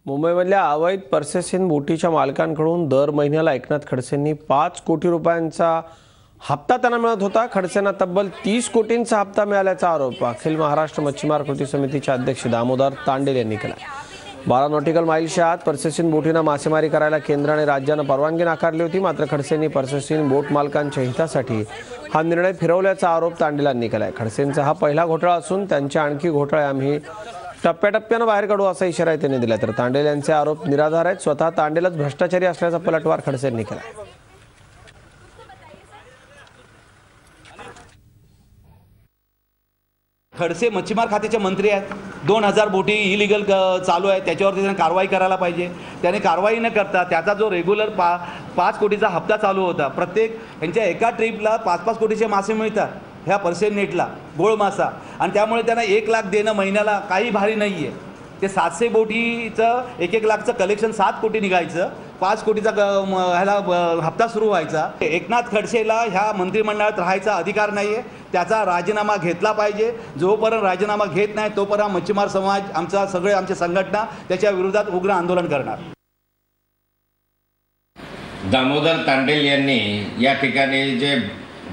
मुंबईमधल्या अवैध पर्सेसिन बोटीच्या मालकांकडून दर महिन्याला एकनाथ खडसेंनी 5 कोटी रुपयांचा हप्ता त्यांना मिळत होता। खडसेंना तब्बल 30 कोटींचा हप्ता मिळाल्याचा आरोप अखिल महाराष्ट्र मच्छीमार कृती समितीचे अध्यक्ष दामोदर तांडेल यांनी केला। 12 नॉटिकल माईलच्या आत पर्सेसिन बोटींना मासेमारी करायला केंद्र आणि राज्याने परवानगी नाकारली होती। मात्र खडसेंनी पर्सेसिन बोट मालकांच्या हितासाठी हा निर्णय फिरवल्याचा आरोप तांडेलांनी केला। खडसेंचा हा पहिला घोटाळा असून त्यांच्या आणखी घोटाळे आम्ही टप्प्याटप्प्याने बाहेर काढू असा इशारा त्यांनी दिला। तर तांडेल यांचे आरोप निराधार आहेत। स्वतः तांडेलच भ्रष्टाचारी असल्याचा पलटवार खडसेंनी केला। खडसे मच्छीमार खात्याचे मंत्री आहेत। 2000 बोटी इलिगल चालू आहे, त्याच्यावरती त्यांनी कारवाई करायला पाहिजे। त्याने कारवाई न करता त्याचा जो रेग्युलर 5 कोटीचा हप्ता चालू होता, प्रत्येक यांच्या एका ट्रिपला 5-5 कोटीचे मासे मिळतात ह्या पर्सेन नेटला, गोळ मासा, आणि त्यामुळे त्यांना 1 लाख देणं महिन्याला काही भारी नाही आहे। ते 700 बोटीचं 1-1 लाखचं कलेक्शन 7 कोटी निघायचं, 5 कोटीचा ह्याला हप्ता सुरू व्हायचा। एकनाथ खडसेला ह्या मंत्रिमंडळात राहायचा अधिकार नाही आहे, त्याचा राजीनामा घेतला पाहिजे। जोपर्यंत राजीनामा घेत नाही तोपर्यंत मच्छीमार समाज आमची संघटना त्याच्या विरोधात उग्र आंदोलन करणार। दामोदर तांडेल यांनी या ठिकाणी जे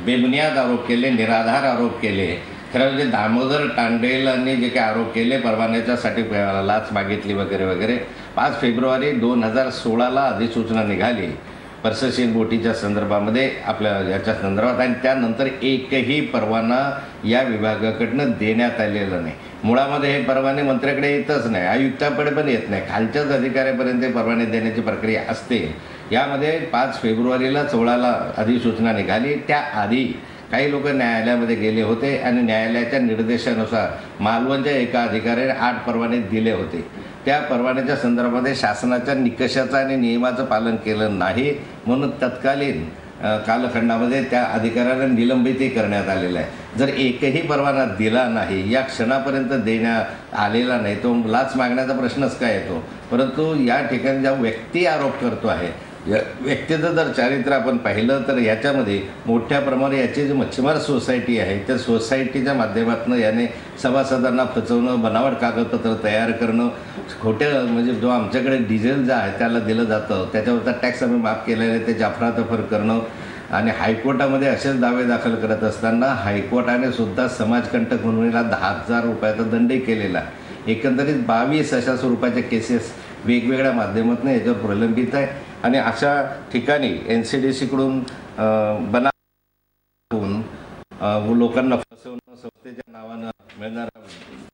बेबुनियाद आरोप केले, निराधार आरोप केले। खरं म्हणजे दामोदर तांडेलांनी जे काही आरोप केले, परवान्याच्यासाठी लाच मागितली वगैरे वगैरे, 5 फेब्रुवारी 2016ला अधिसूचना निघाली पर्सेसिन बोटीच्या संदर्भामध्ये, आपल्या याच्या संदर्भात, आणि त्यानंतर एकही परवाना या विभागाकडनं देण्यात आलेला नाही। मुळामध्ये हे परवाने मंत्र्याकडे येतच नाही, आयुक्ताकडे पण येत नाही, खालच्याच अधिकाऱ्यापर्यंत परवाने देण्याची प्रक्रिया असते। यामध्ये 5 फेब्रुवारीला 16ला अधिसूचना निघाली। त्याआधी काही लोक न्यायालयामध्ये गेले होते आणि न्यायालयाच्या निर्देशानुसार मालवणच्या एका अधिकाऱ्याने 8 परवाने दिले होते। त्या परवान्याच्या संदर्भामध्ये शासनाच्या निकषाचं आणि नियमाचं पालन केलं नाही, म्हणून तत्कालीन कालखंडामध्ये त्या अधिकाऱ्याला निलंबितही करण्यात आलेलं आहे। जर एकही परवाना दिला नाही, या क्षणापर्यंत देण्यात आलेला नाही, तो लाच मागण्याचा प्रश्नच काय येतो। परंतु या ठिकाणी ज्या व्यक्ती आरोप करतो आहे, या व्यक्तीचं जर चारित्र्य आपण पाहिलं तर याच्यामध्ये मोठ्या प्रमाणात याची जी मच्छीमार सोसायटी आहे, त्या सोसायटीच्या माध्यमातून याने सभासदांना फसवणं, बनावट कागदपत्र तयार करणं, खोट्या म्हणजे जो आमच्याकडे डिझेल जे आहे त्याला दिलं जातं त्याच्यावरचा टॅक्स आम्ही माफ केलेला आहे त्याची अफरातफर करणं, आणि हायकोर्टामध्ये असेच दावे दाखल करत असताना हायकोर्टाने सुद्धा समाजकंटक म्हणूनला 10,000 रुपयाचा दंडही केलेला। एकंदरीत 22 अशा स्वरूपाच्या केसेस वेगवेगळ्या माध्यमातून याच्यावर प्रलंबित आहे। आणि अशा ठिकाणी NCDC-कडून बनावून लोकांना फसवणं, संस्थेच्या नावानं मिळणारा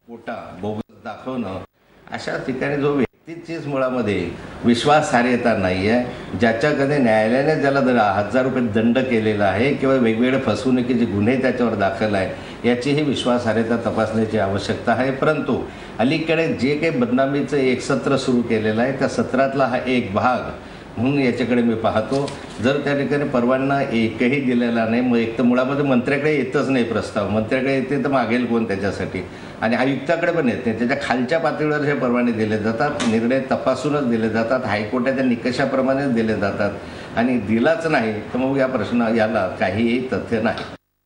कोटा बोगस दाखवणं, अशा ठिकाणी जो व्यक्तीचीच मुळामध्ये विश्वासार्हता नाही आहे, ज्याच्याकडे न्यायालयाने ज्याला 10,000 रुपये दंड केलेला आहे किंवा वेगवेगळे फसवणुकीचे गुन्हे त्याच्यावर दाखल आहे, याचीही विश्वासार्हता तपासण्याची आवश्यकता आहे। परंतु अलीकडे जे काही बदनामीचं एक सत्र सुरू केलेलं आहे, त्या सत्रातला हा एक भाग म्हणून याच्याकडे मी पाहतो। जर त्या ठिकाणी परवाना एकही दिलेला नाही, मग एक तर मुळामध्ये मंत्र्याकडे येतच नाही प्रस्ताव, मंत्र्याकडे येते तर मागेल कोण त्याच्यासाठी, आणि आयुक्ताकडे पण येत नाही। त्याच्या खालच्या पातळीवर हे परवाने दिले जातात, निर्णय तपासूनच दिले जातात, हायकोर्टाच्या निकषाप्रमाणेच दिले जातात, आणि दिलाच नाही तर मग या याला काहीही तथ्य नाही।